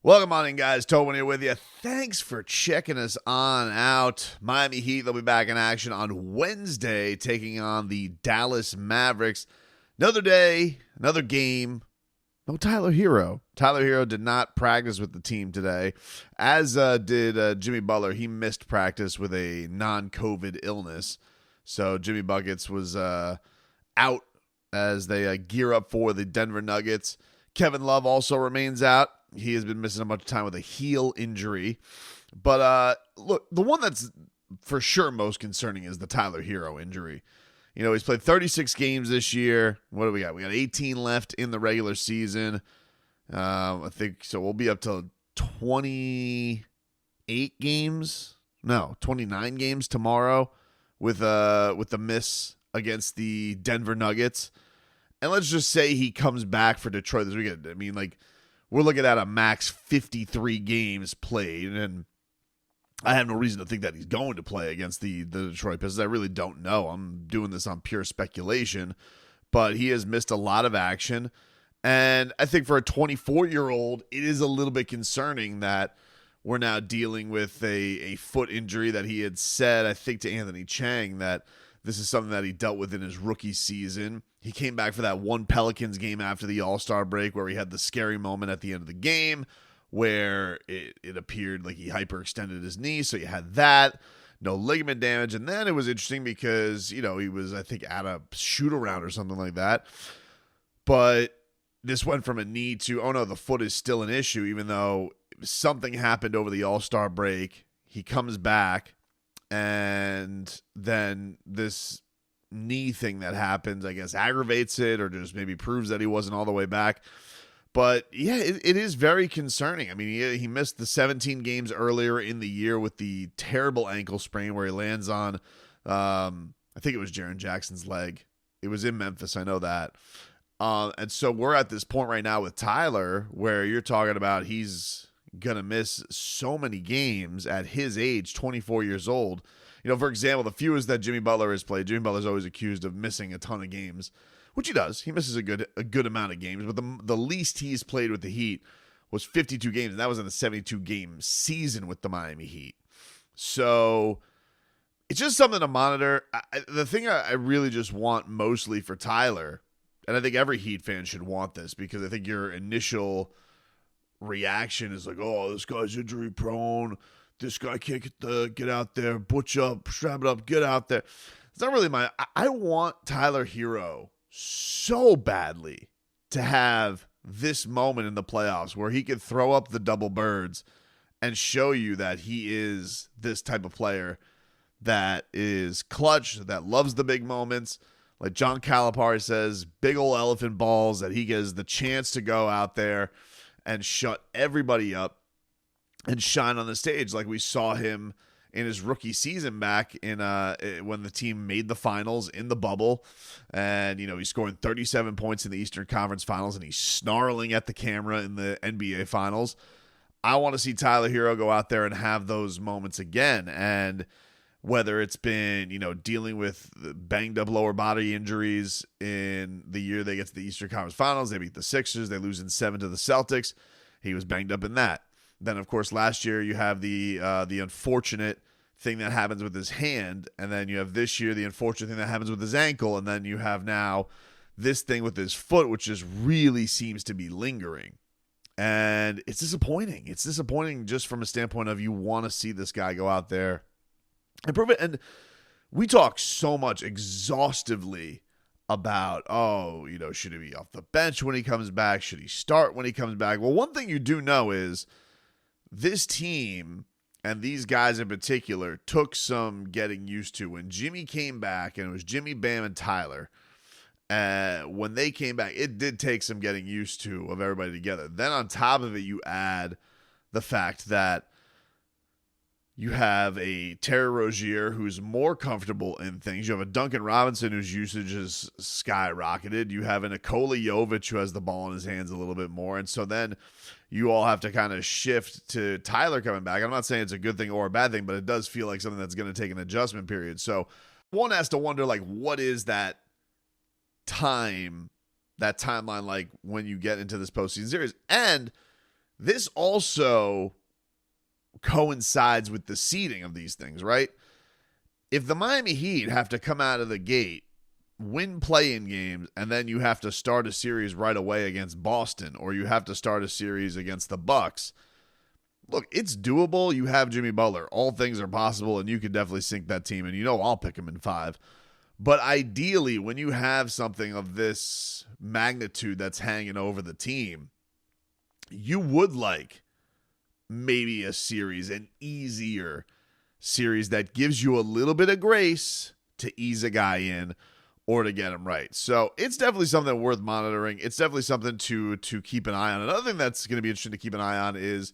Welcome on in, guys. Tobin here with you. Thanks for checking us on out. Miami Heat, they'll be back in action on Wednesday, taking on the Dallas Mavericks. Another day, another game. No Tyler Herro. Tyler Herro did not practice with the team today, as did Jimmy Butler. He missed practice with a non-COVID illness. So Jimmy Buckets was out as they gear up for the Denver Nuggets. Kevin Love also remains out. He has been missing a bunch of time with a heel injury. But look, the one that's for sure most concerning is the Tyler Herro injury. You know, he's played 36 games this year. What do we got? We got 18 left in the regular season. I think so. We'll be up to 28 games. No, 29 games tomorrow with the miss against the Denver Nuggets. And let's just say he comes back for Detroit this weekend. I mean, like, we're looking at a max 53 games played, and I have no reason to think that he's going to play against the Detroit Pistons. I really don't know. I'm doing this on pure speculation, but he has missed a lot of action, and I think for a 24-year-old, it is a little bit concerning that we're now dealing with a foot injury that he had said, I think, to Anthony Chang, that this is something that he dealt with in his rookie season. He came back for that one Pelicans game after the All-Star break where he had the scary moment at the end of the game where it appeared like he hyperextended his knee. So you had that, no ligament damage. And then it was interesting because, you know, he was, I think, at a shoot-around or something like that. But this went from a knee to, oh, no, the foot is still an issue, even though something happened over the All-Star break. He comes back, and then this knee thing that happens, I guess, aggravates it or just maybe proves that he wasn't all the way back. But yeah, it is very concerning. I mean, he missed the 17 games earlier in the year with the terrible ankle sprain where he lands on, I think it was Jaren Jackson's leg. It was in Memphis, I know that. And so we're at this point right now with Tyler where you're talking about he's going to miss so many games at his age, 24 years old. You know, for example, the fewest that Jimmy Butler has played, Jimmy Butler's always accused of missing a ton of games, which he does. He misses a good amount of games, but the least he's played with the Heat was 52 games, and that was in the 72-game season with the Miami Heat. So it's just something to monitor. The thing I really just want mostly for Tyler, and I think every Heat fan should want this, because I think your initial reaction is like, oh, this guy's injury prone. This guy can't get out there, butch up, strap it up, get out there. It's not really I want Tyler Herro so badly to have this moment in the playoffs where he could throw up the double birds and show you that he is this type of player that is clutch, that loves the big moments. Like John Calipari says, big old elephant balls, that he gets the chance to go out there and shut everybody up and shine on the stage like we saw him in his rookie season back in when the team made the finals in the bubble. And, you know, he's scoring 37 points in the Eastern Conference Finals, and he's snarling at the camera in the NBA Finals. I want to see Tyler Herro go out there and have those moments again. And whether it's been, you know, dealing with banged up lower body injuries in the year they get to the Eastern Conference Finals, they beat the Sixers, they lose in 7 to the Celtics. He was banged up in that. Then, of course, last year you have the unfortunate thing that happens with his hand, and then you have this year the unfortunate thing that happens with his ankle, and then you have now this thing with his foot, which just really seems to be lingering. And it's disappointing. It's disappointing just from a standpoint of you want to see this guy go out there and prove it. And we talk so much exhaustively about, oh, you know, should he be off the bench when he comes back? Should he start when he comes back? Well, one thing you do know is this team and these guys in particular took some getting used to. When Jimmy came back, and it was Jimmy, Bam, and Tyler, when they came back, it did take some getting used to of everybody together. Then on top of it, you add the fact that you have a Terry Rozier who's more comfortable in things. You have a Duncan Robinson whose usage has skyrocketed. You have a Nikola Jovic who has the ball in his hands a little bit more. And so then you all have to kind of shift to Tyler coming back. I'm not saying it's a good thing or a bad thing, but it does feel like something that's going to take an adjustment period. So one has to wonder, like, what is that timeline like when you get into this postseason series? And this also coincides with the seeding of these things, right? If the Miami Heat have to come out of the gate, win play-in games, and then you have to start a series right away against Boston, or you have to start a series against the Bucks, look, it's doable. You have Jimmy Butler. All things are possible, and you could definitely sink that team, and I'll pick him in 5. But ideally, when you have something of this magnitude that's hanging over the team, you would like maybe a series, an easier series that gives you a little bit of grace to ease a guy in or to get him right. So it's definitely something worth monitoring. It's definitely something to keep an eye on. Another thing that's going to be interesting to keep an eye on is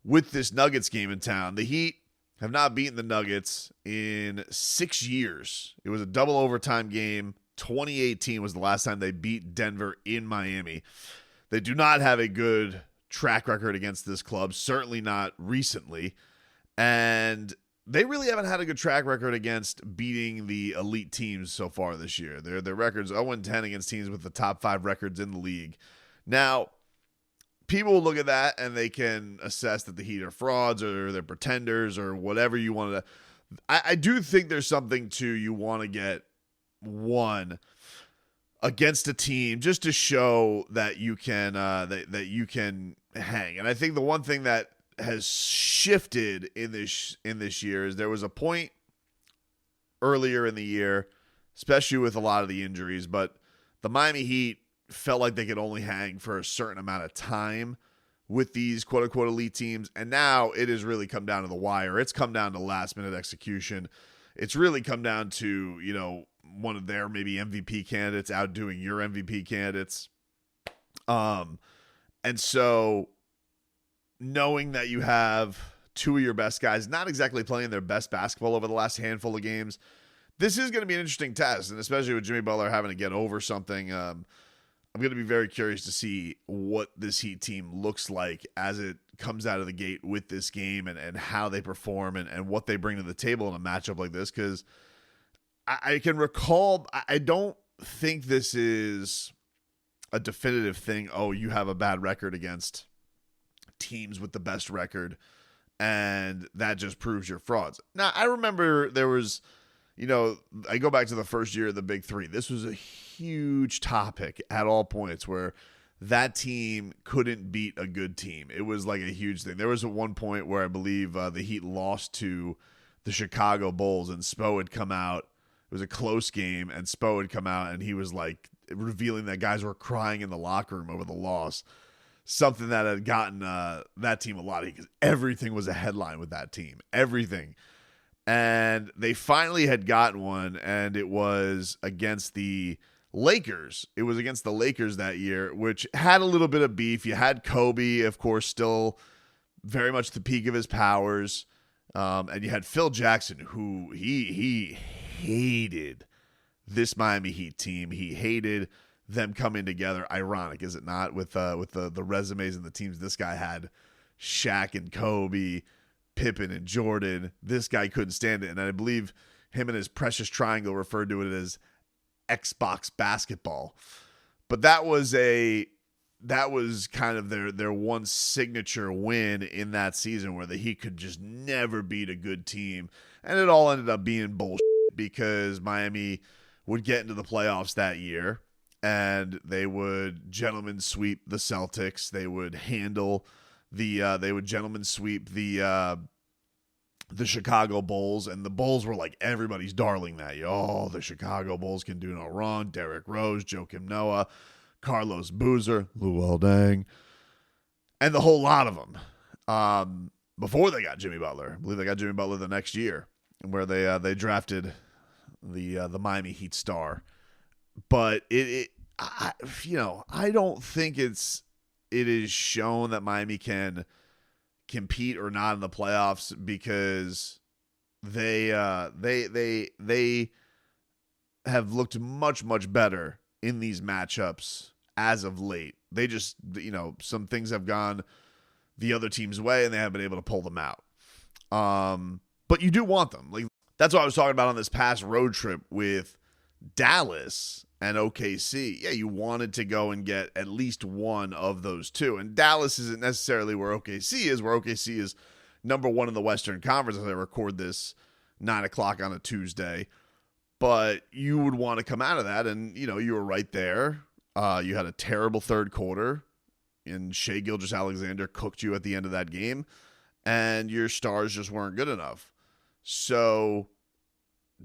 with this Nuggets game in town, the Heat have not beaten the Nuggets in 6 years. It was a double overtime game. 2018 was the last time they beat Denver in Miami. They do not have a good track record against this club, certainly not recently. And they really haven't had a good track record against beating the elite teams so far this year. Their record's 0-10 against teams with the top 5 records in the league. Now, people will look at that and they can assess that the Heat are frauds or they're pretenders or whatever you want to. I do think there's something to you want to get one against a team just to show that you can that you can hang. And I think the one thing that has shifted in this year is there was a point earlier in the year, especially with a lot of the injuries, but the Miami Heat felt like they could only hang for a certain amount of time with these quote-unquote elite teams, and now it has really come down to the wire. It's come down to last-minute execution. It's really come down to, one of their maybe MVP candidates outdoing your MVP candidates. And so knowing that you have 2 of your best guys not exactly playing their best basketball over the last handful of games, this is going to be an interesting test, and especially with Jimmy Butler having to get over something, I'm going to be very curious to see what this Heat team looks like as it comes out of the gate with this game and how they perform and what they bring to the table in a matchup like this. Because I can recall, I don't think this is a definitive thing. Oh, you have a bad record against teams with the best record, and that just proves you're frauds. Now, I remember there was, I go back to the first year of the Big Three. This was a huge topic at all points where that team couldn't beat a good team. It was like a huge thing. There was at one point where I believe the Heat lost to the Chicago Bulls, and Spo had come out. It was a close game, and Spo had come out, and he was like revealing that guys were crying in the locker room over the loss. Something that had gotten that team a lot of heat because everything was a headline with that team. Everything. And they finally had gotten one, and it was against the Lakers. It was against the Lakers that year, which had a little bit of beef. You had Kobe, of course, still very much the peak of his powers. And you had Phil Jackson, who he hated this Miami Heat team. He hated them coming together. Ironic, is it not, with the resumes and the teams this guy had? Shaq and Kobe, Pippen and Jordan. This guy couldn't stand it, and I believe him and his precious triangle referred to it as Xbox basketball. But that was kind of their one signature win in that season where the Heat could just never beat a good team, and it all ended up being bullshit because Miami would get into the playoffs that year and they would gentlemen sweep the Celtics. They would handle they would gentlemen sweep the Chicago Bulls, and the Bulls were like everybody's darling that year. Oh, the Chicago Bulls can do no wrong. Derrick Rose, Joakim Noah, Carlos Boozer, Luol Deng, and the whole lot of them. Before they got Jimmy Butler, I believe they got Jimmy Butler the next year, where they drafted the Miami Heat star. But I don't think it is shown that Miami can compete or not in the playoffs because they have looked much better in these matchups as of late. They just, some things have gone the other team's way and they haven't been able to pull them out. But you do want them. Like, that's what I was talking about on this past road trip with Dallas and OKC, yeah, you wanted to go and get at least one of those two. And Dallas isn't necessarily where OKC is, where OKC is number one in the Western Conference as I record this 9 o'clock on a Tuesday. But you would want to come out of that, and, you were right there. You had a terrible third quarter, and Shai Gilgeous-Alexander cooked you at the end of that game, and your stars just weren't good enough. So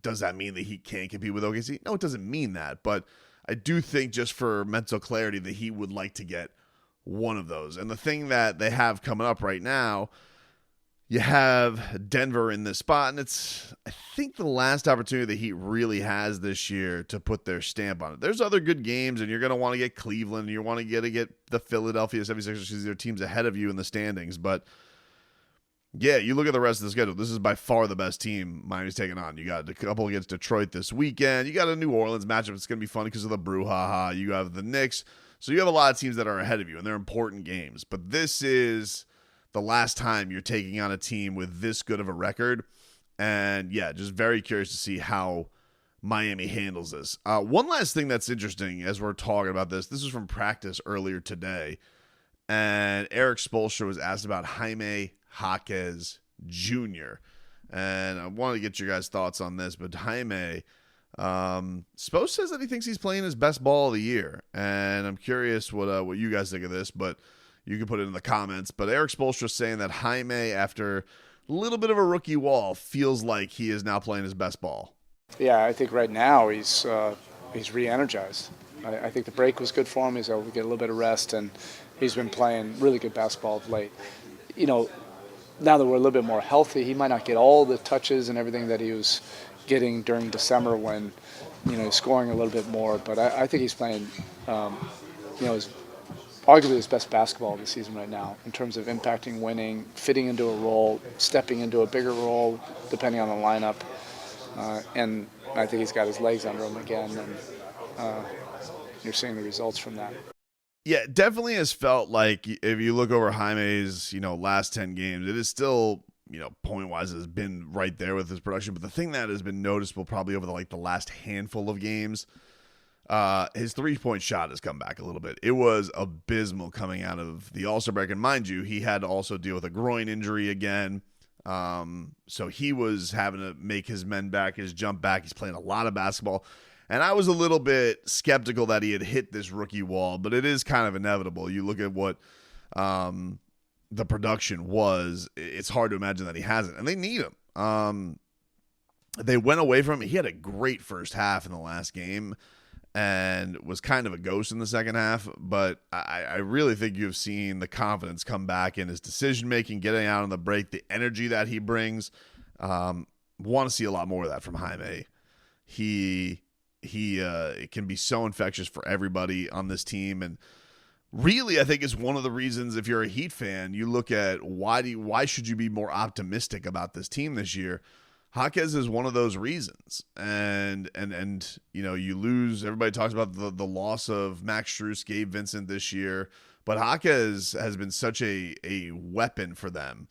does that mean the Heat can't compete with OKC? No, it doesn't mean that, but I do think just for mental clarity, the Heat would like to get one of those. And the thing that they have coming up right now, you have Denver in this spot, and it's, I think, the last opportunity the Heat really has this year to put their stamp on it. There's other good games, and you're going to want to get Cleveland, and you want to get the Philadelphia 76ers because they're teams ahead of you in the standings. But, yeah, you look at the rest of the schedule. This is by far the best team Miami's taking on. You got a couple against Detroit this weekend. You got a New Orleans matchup. It's going to be fun because of the brouhaha. You have the Knicks. So you have a lot of teams that are ahead of you, and they're important games. But this is the last time you're taking on a team with this good of a record. And, yeah, just very curious to see how Miami handles this. One last thing that's interesting as we're talking about this is from practice earlier today. And Eric Spoelstra was asked about Jaime Jaquez Jr. And I wanted to get your guys' thoughts on this. But Jaime, Spo says that he thinks he's playing his best ball of the year. And I'm curious what you guys think of this, but you can put it in the comments. But Eric Spoelstra saying that Jaime, after a little bit of a rookie wall, feels like he is now playing his best ball. Yeah, I think right now he's re-energized. I think the break was good for him. He's able to get a little bit of rest, and he's been playing really good basketball of late. Now that we're a little bit more healthy, he might not get all the touches and everything that he was getting during December when, he's scoring a little bit more. But I think he's playing, arguably his best basketball of the season right now in terms of impacting, winning, fitting into a role, stepping into a bigger role depending on the lineup. And I think he's got his legs under him again, and you're seeing the results from that. Yeah, definitely has felt like if you look over Jaime's, last 10 games, it is still, point-wise has been right there with his production. But the thing that has been noticeable probably over the last handful of games, his three-point shot has come back a little bit. It was abysmal coming out of the All-Star break. And mind you, he had to also deal with a groin injury again. So he was having to make his men back, his jump back. He's playing a lot of basketball. And I was a little bit skeptical that he had hit this rookie wall, but it is kind of inevitable. You look at what the production was, it's hard to imagine that he hasn't. And they need him. They went away from him. He had a great first half in the last game and was kind of a ghost in the second half. But I really think you've seen the confidence come back in his decision-making, getting out on the break, the energy that he brings. Want to see a lot more of that from Jaime. It can be so infectious for everybody on this team, and really I think is one of the reasons, if you're a Heat fan, you look at why should you be more optimistic about this team this year. Jaquez is one of those reasons, and you lose. Everybody talks about the loss of Max Strus, Gabe Vincent this year, but Jaquez has been such a weapon for them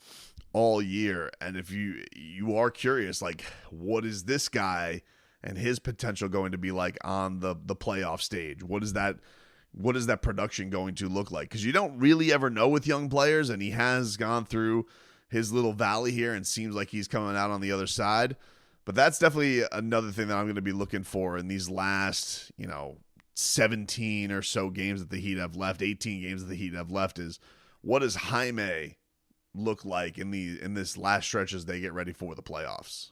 all year. And if you are curious, what is this guy and his potential going to be like on the playoff stage? What is that production going to look like? Because you don't really ever know with young players, and he has gone through his little valley here and seems like he's coming out on the other side. But that's definitely another thing that I'm going to be looking for in these last, 17 or so games that the Heat have left, 18 games that the Heat have left, is what does Jaime look like in this last stretch as they get ready for the playoffs?